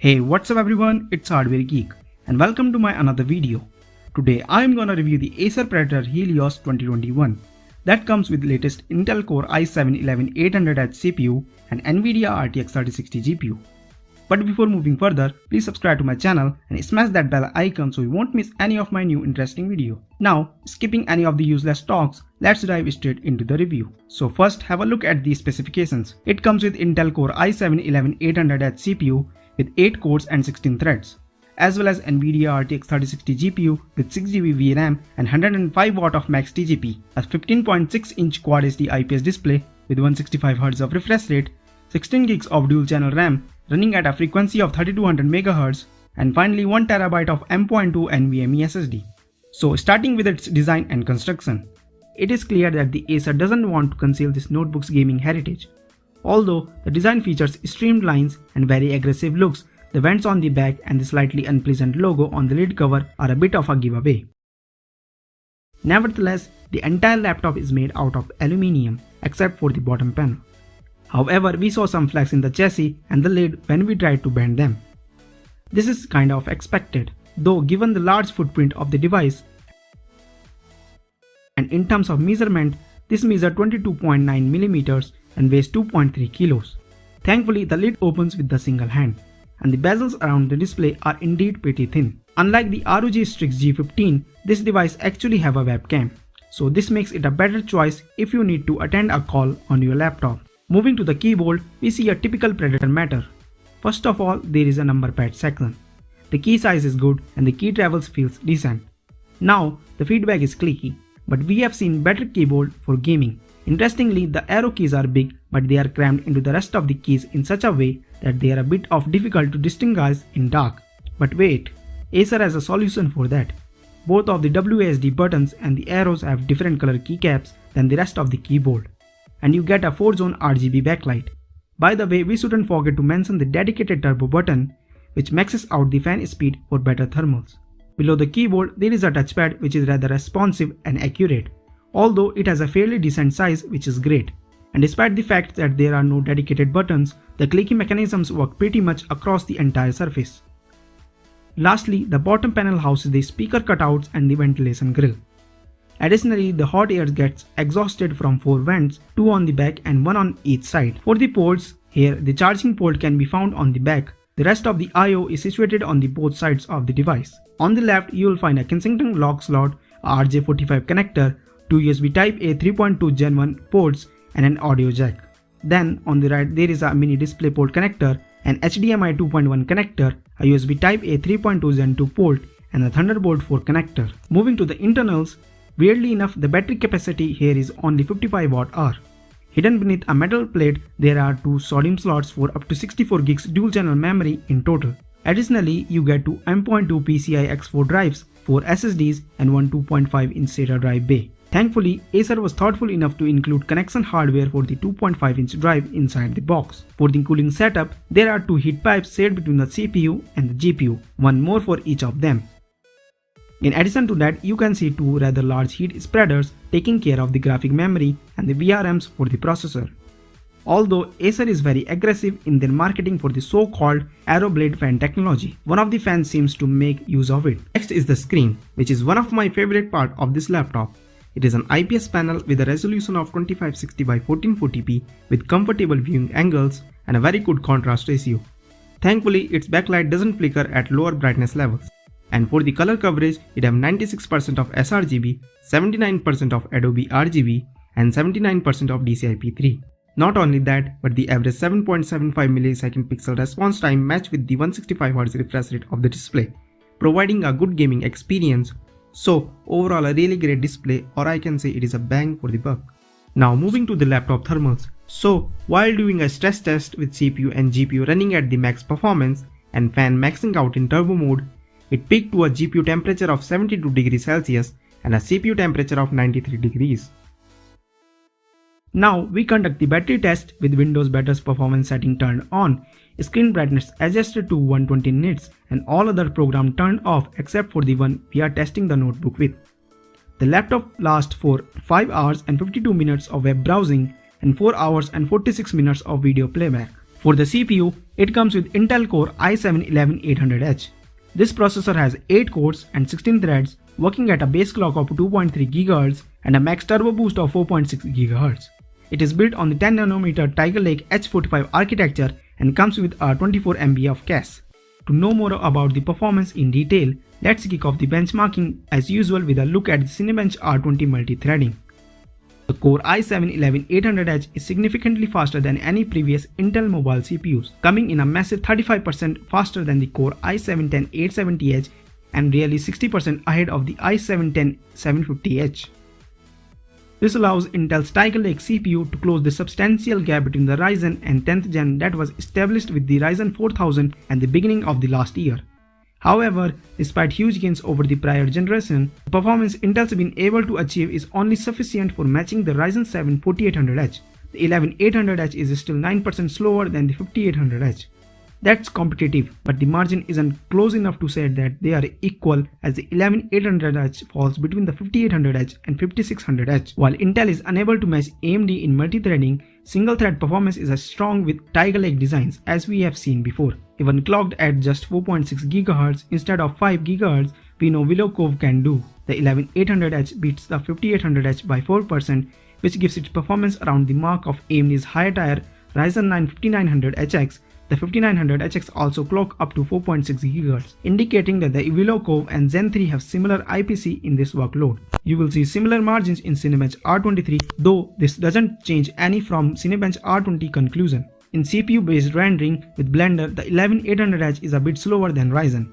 Hey, what's up everyone, it's Hardware Geek and welcome to my another video. Today I am gonna review the Acer Predator Helios 2021 that comes with latest Intel Core i7-11800H CPU and Nvidia RTX 3060 GPU. But before moving further, please subscribe to my channel and smash that bell icon so you won't miss any of my new interesting video. Now, skipping any of the useless talks, let's dive straight into the review. So first, have a look at the specifications. It comes with Intel Core i7-11800H CPU with 8 cores and 16 threads, as well as Nvidia RTX 3060 GPU with 6GB VRAM and 105W of max TGP, a 15.6-inch Quad HD IPS display with 165Hz of refresh rate, 16GB of dual channel RAM running at a frequency of 3200 MHz, and finally 1TB of M.2 NVMe SSD. So starting with its design and construction, it is clear that the Acer doesn't want to conceal this notebook's gaming heritage. Although the design features streamed lines and very aggressive looks, the vents on the back and the slightly unpleasant logo on the lid cover are a bit of a giveaway. Nevertheless, the entire laptop is made out of aluminium except for the bottom panel. However, we saw some flaws in the chassis and the lid when we tried to bend them. This is kind of expected, though given the large footprint of the device. And in terms of measurement, this measures 22.9mm and weighs 2.3 kilos. Thankfully, the lid opens with the single hand, and the bezels around the display are indeed pretty thin. Unlike the ROG Strix G15, this device actually have a webcam, so this makes it a better choice if you need to attend a call on your laptop. Moving to the keyboard, we see a typical Predator matter. First of all, there is a number pad section. The key size is good and the key travels feels decent. Now, the feedback is clicky, but we have seen better keyboard for gaming. Interestingly, the arrow keys are big, but they are crammed into the rest of the keys in such a way that they are a bit of difficult to distinguish in dark. But wait, Acer has a solution for that. Both of the WASD buttons and the arrows have different color keycaps than the rest of the keyboard, and you get a 4-zone RGB backlight. By the way, we shouldn't forget to mention the dedicated turbo button, which maxes out the fan speed for better thermals. Below the keyboard, there is a touchpad which is rather responsive and accurate, although it has a fairly decent size, which is great. And despite the fact that there are no dedicated buttons, the clicky mechanisms work pretty much across the entire surface. Lastly, the bottom panel houses the speaker cutouts and the ventilation grill. Additionally, the hot air gets exhausted from 4 vents, 2 on the back and 1 on each side. For the ports, here the charging port can be found on the back. The rest of the I/O is situated on the both sides of the device. On the left, you will find a Kensington lock slot, a RJ45 connector, 2 USB Type-A 3.2 Gen 1 ports and an audio jack. Then on the right there is a mini DisplayPort connector, an HDMI 2.1 connector, a USB Type-A 3.2 Gen 2 port and a Thunderbolt 4 connector. Moving to the internals, weirdly enough the battery capacity here is only 55Wh. Hidden beneath a metal plate there are 2 sodium slots for up to 64GB dual channel memory in total. Additionally, you get 2 M.2 PCI X4 drives, 4 SSDs and 1 2.5-inch SATA drive bay. Thankfully, Acer was thoughtful enough to include connection hardware for the 2.5-inch drive inside the box. For the cooling setup, there are 2 heat pipes shared between the CPU and the GPU, one more for each of them. In addition to that, you can see 2 rather large heat spreaders taking care of the graphic memory and the VRMs for the processor. Although Acer is very aggressive in their marketing for the so-called arrow blade fan technology, one of the fans seems to make use of it. Next is the screen, which is one of my favorite part of this laptop. It is an IPS panel with a resolution of 2560 by 1440p with comfortable viewing angles and a very good contrast ratio. Thankfully, its backlight doesn't flicker at lower brightness levels. And for the color coverage, it has 96% of sRGB, 79% of Adobe RGB and 79% of DCI-P3. Not only that, but the average 7.75ms pixel response time matched with the 165Hz refresh rate of the display, providing a good gaming experience. So overall a really great display, or I can say it is a bang for the buck. Now moving to the laptop thermals. So while doing a stress test with CPU and GPU running at the max performance and fan maxing out in turbo mode, it peaked to a GPU temperature of 72 degrees Celsius and a CPU temperature of 93 degrees. Now we conduct the battery test with Windows Better's performance setting turned on, screen brightness adjusted to 120 nits and all other programs turned off except for the one we are testing the notebook with. The laptop lasts for 5 hours and 52 minutes of web browsing and 4 hours and 46 minutes of video playback. For the CPU, it comes with Intel Core i7-11800H. This processor has 8 cores and 16 threads working at a base clock of 2.3 GHz and a max turbo boost of 4.6 GHz. It is built on the 10nm Tiger Lake H45 architecture and comes with a 24 MB of cache. To know more about the performance in detail, let's kick off the benchmarking as usual with a look at the Cinebench R20 multi-threading. The Core i7-11800H is significantly faster than any previous Intel mobile CPUs, coming in a massive 35% faster than the Core i7-10870H and nearly 60% ahead of the i7-10750H. This allows Intel's Tiger Lake CPU to close the substantial gap between the Ryzen and 10th gen that was established with the Ryzen 4000 at the beginning of the last year. However, despite huge gains over the prior generation, the performance Intel's been able to achieve is only sufficient for matching the Ryzen 7 4800H. The 11800H is still 9% slower than the 5800H. That's competitive, but the margin isn't close enough to say that they are equal, as the 11800H falls between the 5800H and 5600H. While Intel is unable to match AMD in multi-threading, single-thread performance is as strong with Tiger Lake designs as we have seen before. Even clocked at just 4.6 GHz instead of 5 GHz, we know Willow Cove can do. The 11800H beats the 5800H by 4%, which gives its performance around the mark of AMD's higher-tier Ryzen 9 5900HX. The 5900HX also clock up to 4.6 GHz, indicating that the Willow Cove and Zen 3 have similar IPC in this workload. You will see similar margins in Cinebench R23, though this doesn't change any from Cinebench R20 conclusion. In CPU-based rendering with Blender, the 11800H is a bit slower than Ryzen,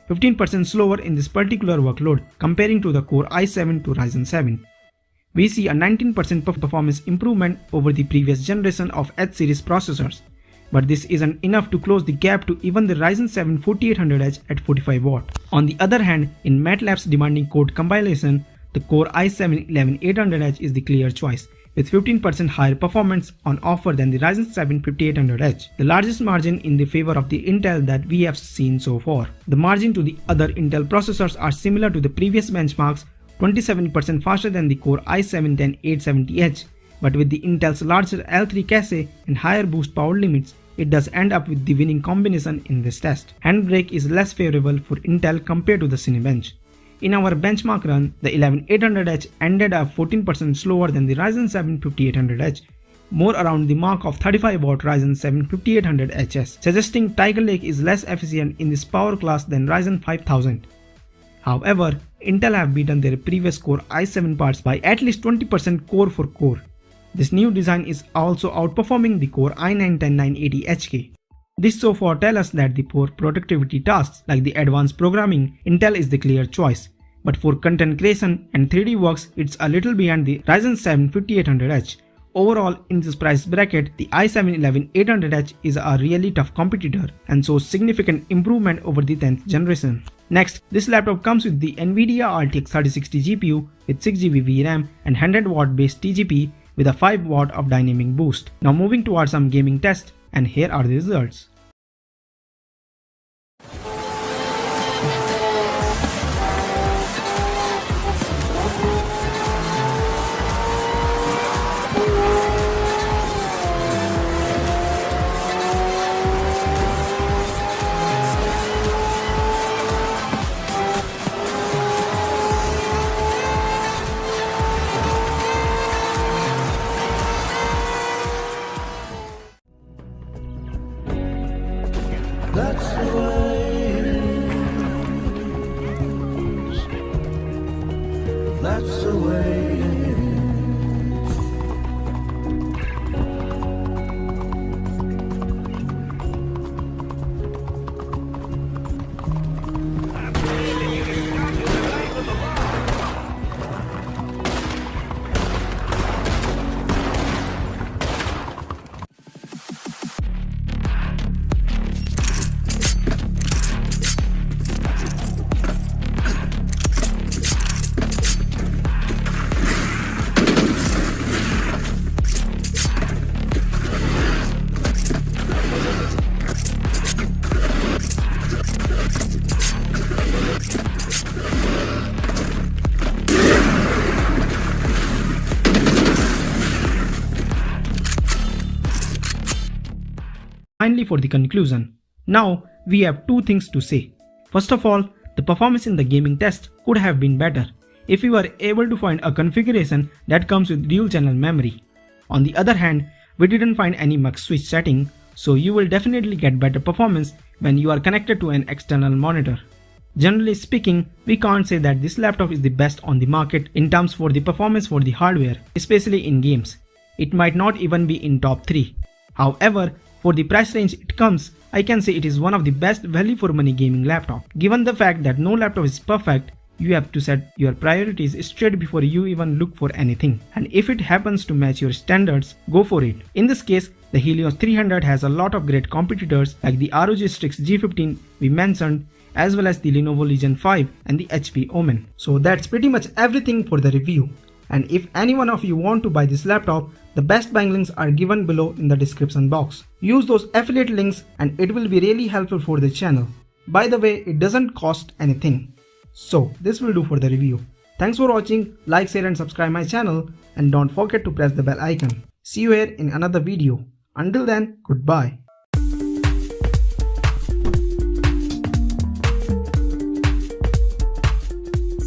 15% slower in this particular workload comparing to the Core i7 to Ryzen 7. We see a 19% performance improvement over the previous generation of H-series processors. But this isn't enough to close the gap to even the Ryzen 7 4800H at 45 W. On the other hand, in MATLAB's demanding code compilation, the Core i7-11800H is the clear choice, with 15% higher performance on offer than the Ryzen 7 5800H, the largest margin in the favor of the Intel that we have seen so far. The margin to the other Intel processors are similar to the previous benchmarks, 27% faster than the Core i7-10870H. But with the Intel's larger L3 cache and higher boost power limits, it does end up with the winning combination in this test. Handbrake is less favorable for Intel compared to the Cinebench. In our benchmark run, the 11800H ended up 14% slower than the Ryzen 7 5800H, more around the mark of 35 W Ryzen 7 5800HS, suggesting Tiger Lake is less efficient in this power class than Ryzen 5000. However, Intel have beaten their previous Core i7 parts by at least 20% core for core. This new design is also outperforming the Core i9-10980HK. This so far tells us that for productivity tasks like the advanced programming, Intel is the clear choice. But for content creation and 3D works, it's a little behind the Ryzen 7 5800H. Overall, in this price bracket, the i7-11800H is a really tough competitor and shows significant improvement over the 10th generation. Next, this laptop comes with the Nvidia RTX 3060 GPU with 6GB VRAM and 100W base TGP with a 5W of dynamic boost. Now moving towards some gaming tests, and here are the results. That's the way it is. That's the way it is. Finally, for the conclusion. Now, we have two things to say. First of all, the performance in the gaming test could have been better if we were able to find a configuration that comes with dual channel memory. On the other hand, we didn't find any mux switch setting, so you will definitely get better performance when you are connected to an external monitor. Generally speaking, we can't say that this laptop is the best on the market in terms for the performance for the hardware, especially in games. It might not even be in top 3. However, for the price range it comes, I can say it is one of the best value for money gaming laptop. Given the fact that no laptop is perfect, you have to set your priorities straight before you even look for anything. And if it happens to match your standards, go for it. In this case, the Helios 300 has a lot of great competitors like the ROG Strix G15 we mentioned, as well as the Lenovo Legion 5 and the HP Omen. So that's pretty much everything for the review. And if any one of you want to buy this laptop, the best buying links are given below in the description box. Use those affiliate links and it will be really helpful for the channel. By the way, it doesn't cost anything. So this will do for the review. Thanks for watching, like, share and subscribe my channel, and don't forget to press the bell icon. See you here in another video. Until then, goodbye.